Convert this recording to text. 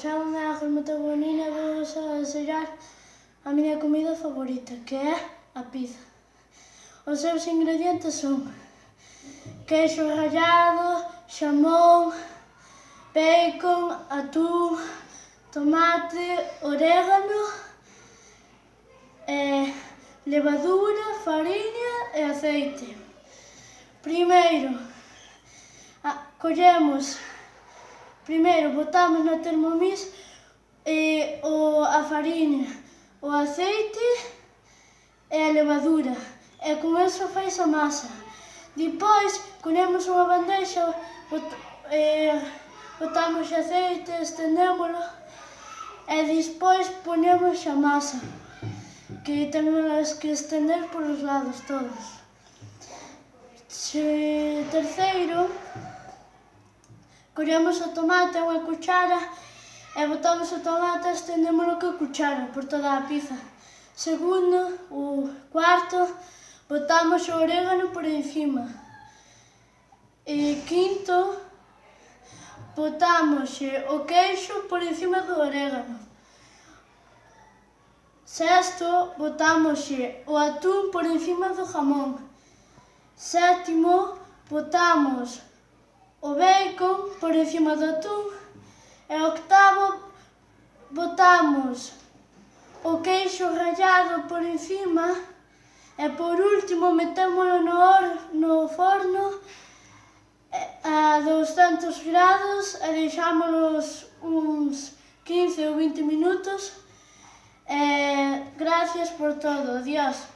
Chámame Ángel Matagonina e vou ensinar a miña comida favorita, que é a pizza. Os seus ingredientes son queixo rallado, xamón, bacon, atún, tomate, orégano, levadura, fariña e aceite. Primeiro botamos na Thermomix a fariña, o aceite e a levadura, e con eso fais a masa. Depois, colemos unha bandexa, botamos aceite, estendémolo e despois ponemos a masa, que temos que estender polos lados todos. Terceiro, collemos o tomate a unha cuchara e botamos o tomate e estendémolo coa cuchara por toda a pizza. Cuarto, botamos o orégano por encima. Quinto, botamos o queixo por encima do orégano. Sexto, botamos o atún por encima do jamón. Sétimo, botamos o bacon por encima do atún. E octavo, botamos o queixo rallado por encima. E por último, metémolo no forno a 200 grados e deixámolos uns 15 ou 20 minutos. Gracias por todo. Adiós.